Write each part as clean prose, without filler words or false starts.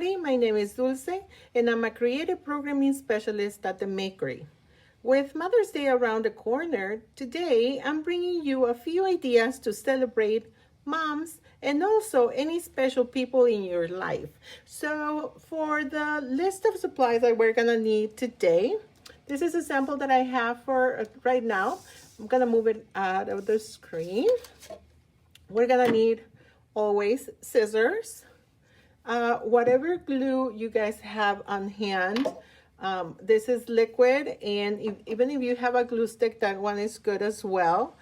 everybody, my name is Dulce and I'm a creative programming specialist at the Makery. With Mother's Day around the corner, today I'm bringing you a few ideas to celebrate moms and also any special people in your life. So for the list of supplies that we're gonna need today, this is a sample that I have for right now. I'm gonna move it out of the screen. We're gonna need always scissors, whatever glue you guys have on hand. This is liquid, and even if you have a glue stick, that one is good as well.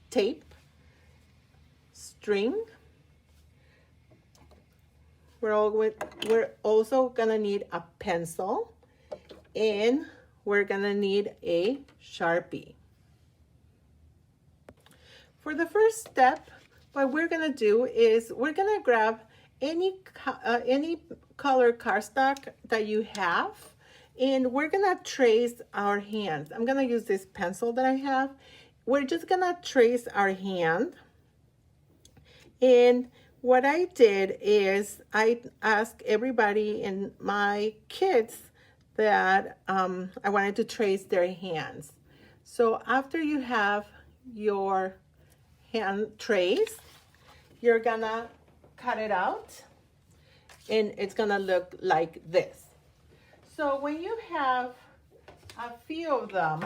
Tape, string. We're also gonna need a pencil, and we're gonna need a Sharpie. For the first step, what we're gonna do is we're gonna grab any color cardstock that you have, and we're gonna trace our hands. I'm gonna use this pencil that I have. We're just gonna trace our hand. And what I did is I asked everybody and my kids that I wanted to trace their hands. So after you have your hand trace, you're gonna cut it out and it's gonna look like this. So when you have a few of them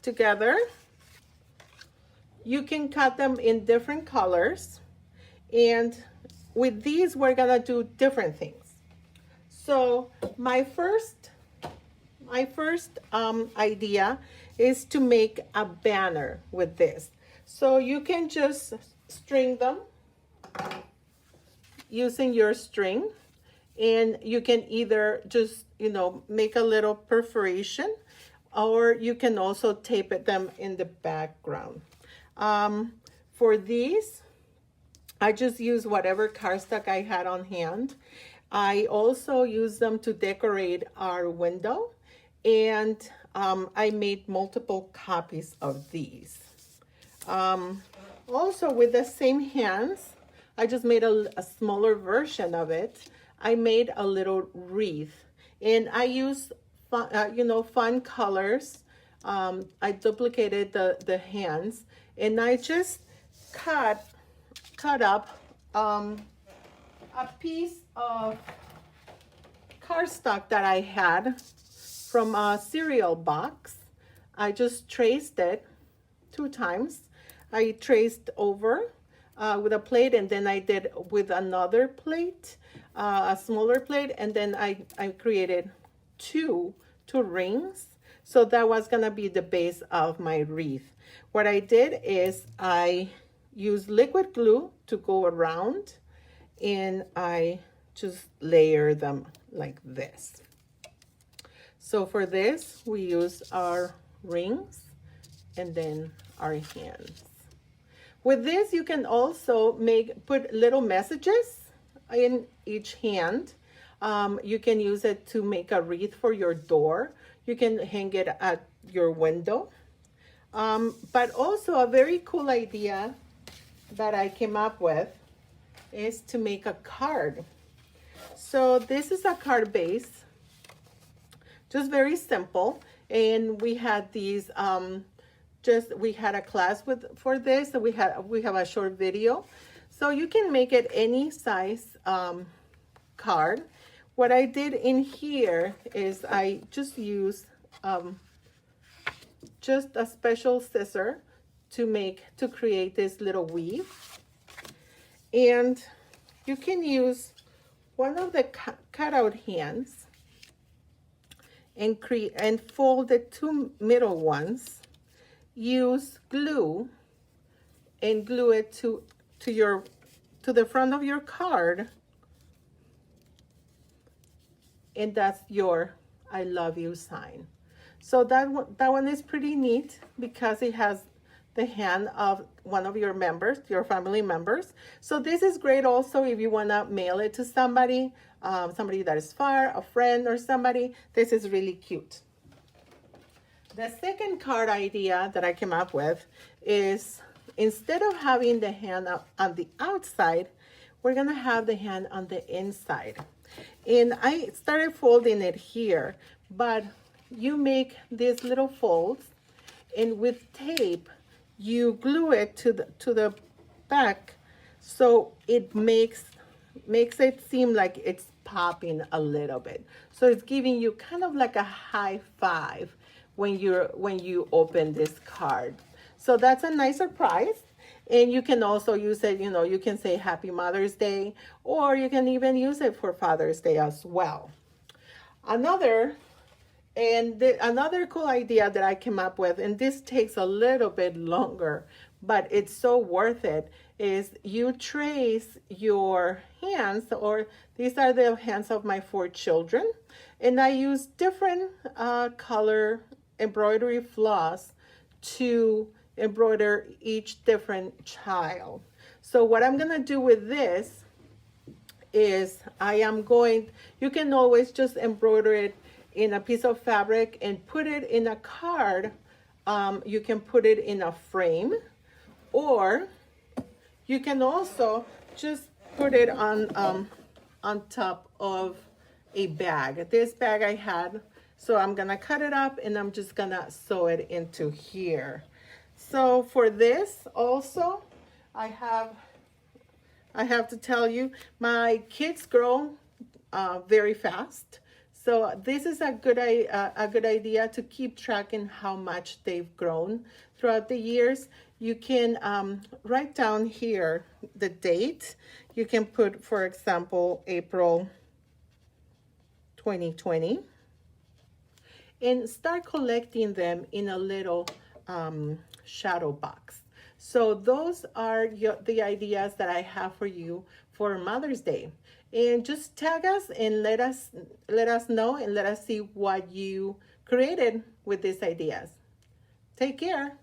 together, you can cut them in different colors, and with these we're gonna do different things. So my first idea is to make a banner with this. So you can just string them using your string, and you can either just, make a little perforation, or you can also tape them in the background. For these, I just use whatever cardstock I had on hand. I also use them to decorate our window, and I made multiple copies of these. Also with the same hands, I just made a smaller version of it. I made a little wreath, and I used fun colors. I duplicated the hands, and I just cut up a piece of cardstock that I had from a cereal box. I just traced it 2 times. I traced over with a plate, and then I did with another plate, a smaller plate, and then I created two rings. So that was gonna be the base of my wreath. What I did is I used liquid glue to go around, and I just layer them like this. So for this, we use our rings and then our hands. With this, you can also put little messages in each hand. You can use it to make a wreath for your door. You can hang it at your window. But also a very cool idea that I came up with is to make a card. So this is a card base, just very simple. And we had these, we had a class for this, so we have a short video. So you can make it any size card. What I did in here is I just used just a special scissor to create this little weave. And you can use one of the cutout hands and fold the 2 middle ones. Use glue and glue it to the front of your card, and that's your I love you sign. So that one is pretty neat because it has the hand of one of your members, your family members. So this is great also if you want to mail it to somebody, somebody that is far, a friend or somebody. This is really cute. The second card idea that I came up with is, instead of having the hand on the outside, we're gonna have the hand on the inside. And I started folding it here, but you make these little folds, and with tape, you glue it to the back, so it makes it seem like it's popping a little bit. So it's giving you kind of like a high five when you open this card. So that's a nice surprise. And you can also use it, you know, you can say Happy Mother's Day, or you can even use it for Father's Day as well. Another cool idea that I came up with, and this takes a little bit longer, but it's so worth it, is you trace your hands, or these are the hands of my 4 children, and I use different color embroidery floss to embroider each different child. So what I'm gonna do with this is you can always just embroider it in a piece of fabric and put it in a card. You can put it in a frame, or you can also just put it on top of a bag. This bag I had, so I'm gonna cut it up and I'm just gonna sew it into here. So for this also, I have to tell you, my kids grow very fast. So this is a good idea to keep tracking how much they've grown throughout the years. You can write down here the date. You can put, for example, April 2020, and start collecting them in a little shadow box. So those are the ideas that I have for you for Mother's Day. And just tag us and let us know, and let us see what you created with these ideas. Take care.